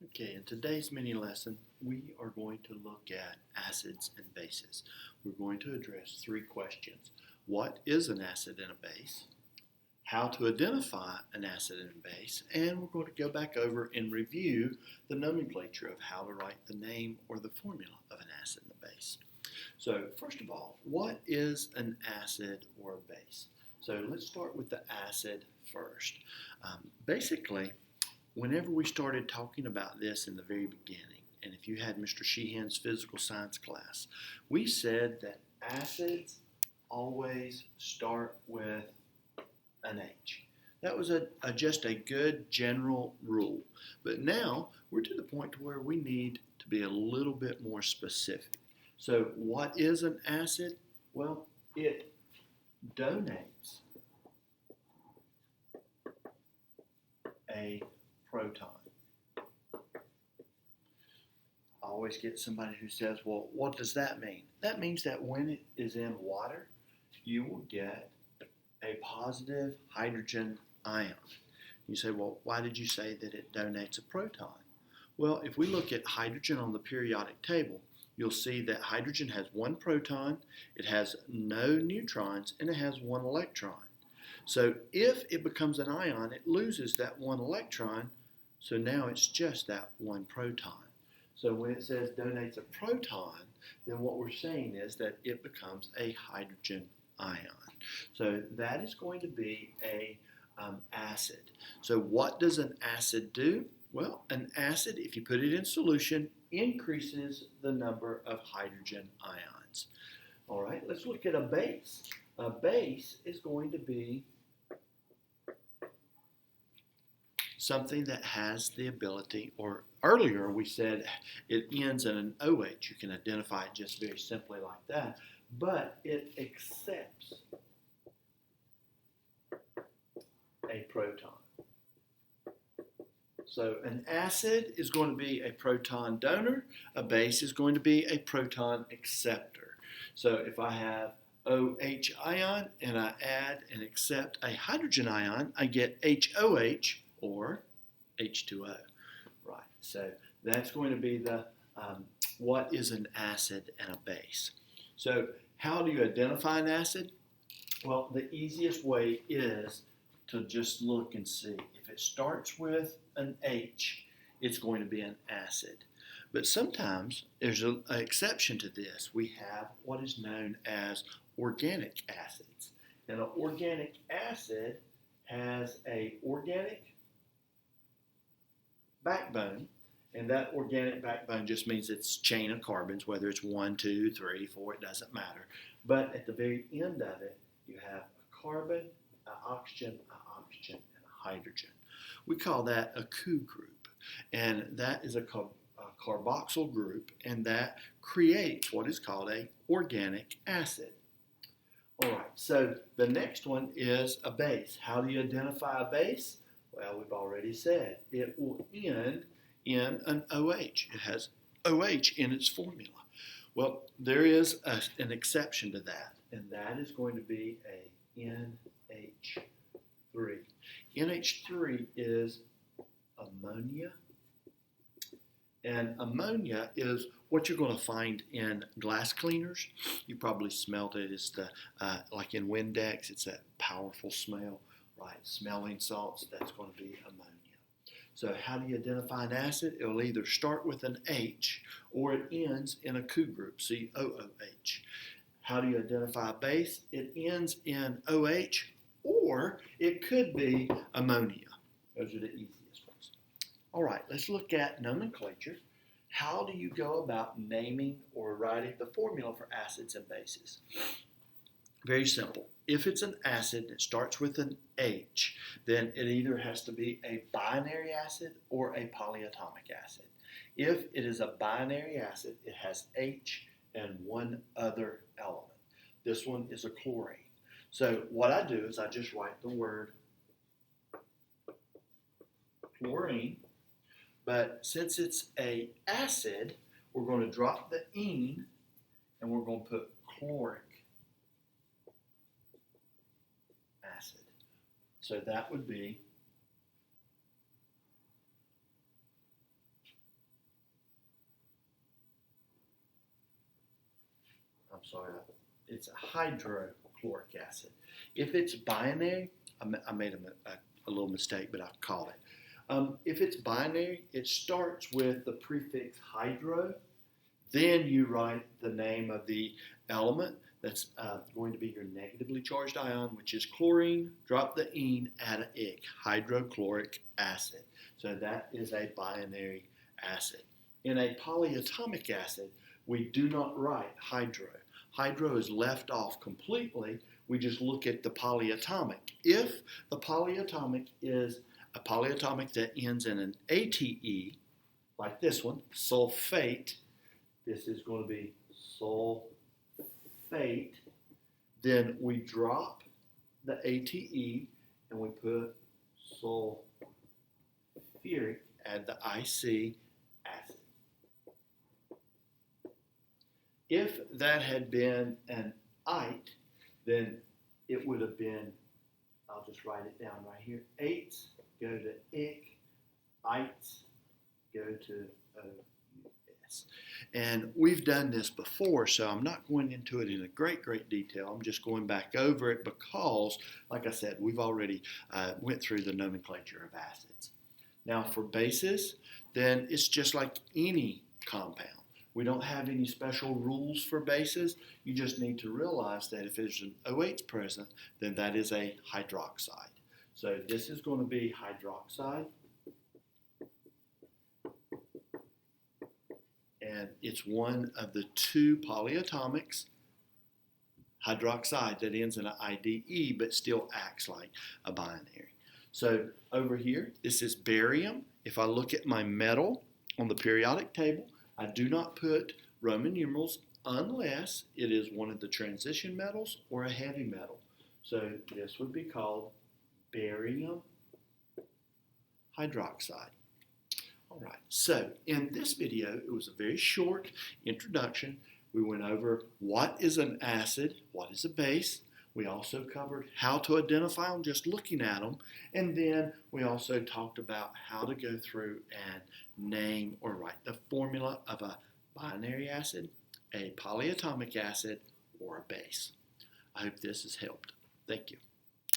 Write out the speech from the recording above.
Okay, in today's mini lesson, we are going to look at acids and bases. We're going to address three questions. What is an acid and a base? How to identify an acid and a base? And we're going to go back over and review the nomenclature of how to write the name or the formula of an acid and a base. So first of all, what is an acid or a base? So let's start with the acid first. Basically, whenever we started talking about this in the very beginning, and if you had Mr. Sheehan's physical science class, we said that acids always start with an H. That was just a good general rule. But now we're to the point where we need to be a little bit more specific. So what is an acid? Well, it donates a proton. I always get somebody who says, well, what does that mean? That means that when it is in water, you will get a positive hydrogen ion. You say, well, why did you say that it donates a proton? Well, if we look at hydrogen on the periodic table, you'll see that hydrogen has one proton, it has no neutrons, and it has one electron. So if it becomes an ion, it loses that one electron, so now it's just that one proton. So when it says donates a proton, then what we're saying is that it becomes a hydrogen ion. So that is going to be a acid. So what does an acid do? Well, an acid, if you put it in solution, increases the number of hydrogen ions. All right, let's look at a base. A base is going to be something that has the ability, or earlier we said it ends in an OH. You can identify it just very simply like that, but it accepts a proton. So an acid is going to be a proton donor, a base is going to be a proton acceptor. So if I have OH ion and I add and accept a hydrogen ion, I get HOH or H2O. Right, so that's going to be the what is an acid and a base. So how do you identify an acid? Well, the easiest way is to just look and see. If it starts with an H, it's going to be an acid. But sometimes there's an exception to this. We have what is known as organic acids. And an organic acid has an organic backbone, and that organic backbone just means it's a chain of carbons, whether it's 1, 2, 3, 4, it doesn't matter. But at the very end of it, you have a carbon, an oxygen, and a hydrogen. We call that a Cu group, and that is a carboxyl group, and that creates what is called an organic acid. All right, so the next one is a base. How do you identify a base? Well, we've already said it will end in an OH. It has OH in its formula. Well, there is an exception to that, and that is going to be a NH3. NH3 is ammonia, and ammonia is what you're going to find in glass cleaners. You probably smelled it. It's the like in Windex. It's that powerful smell, right? Smelling salts. That's going to be ammonia. So how do you identify an acid? It will either start with an H or it ends in a Cu group, COOH. How do you identify a base? It ends in OH or it could be ammonia. Those are the easiest ones. All right, let's look at nomenclature. How do you go about naming or writing the formula for acids and bases? Very simple. If it's an acid that starts with an H, then it either has to be a binary acid or a polyatomic acid. If it is a binary acid, it has H and one other element. This one is a chlorine. So what I do is I just write the word chlorine, but since it's an acid, we're going to drop the ene and we're going to put chloric acid. So that would be I'm sorry, it's a hydrochloric acid. If it's binary, I made a little mistake, but I caught it. If it's binary, it starts with the prefix hydro. Then you write the name of the element that's going to be your negatively charged ion, which is chlorine. Drop the ene, add an ic, hydrochloric acid. So that is a binary acid. In a polyatomic acid, we do not write hydro. Hydro is left off completely. We just look at the polyatomic. If the polyatomic is a polyatomic that ends in an ATE, like this one, sulfate, this is going to be sulfate, then we drop the ATE and we put sulfuric, add the IC acid. If that had been an ite, then it would have been, I'll just write it down right here, ates go to ic, ites go to OUS. And we've done this before, so I'm not going into it in a great detail. I'm just going back over it because, like I said, we've already went through the nomenclature of acids. Now for bases, then it's just like any compound. We don't have any special rules for bases. You just need to realize that if there's an OH present, then that is a hydroxide. So this is going to be hydroxide. And it's one of the two polyatomics, hydroxide, that ends in an IDE but still acts like a binary. So over here, this is barium. If I look at my metal on the periodic table, I do not put Roman numerals unless it is one of the transition metals or a heavy metal. So this would be called barium hydroxide. All right, so in this video, it was a very short introduction. We went over what is an acid, what is a base. We also covered how to identify them just looking at them. And then we also talked about how to go through and name or write the formula of a binary acid, a polyatomic acid, or a base. I hope this has helped. Thank you.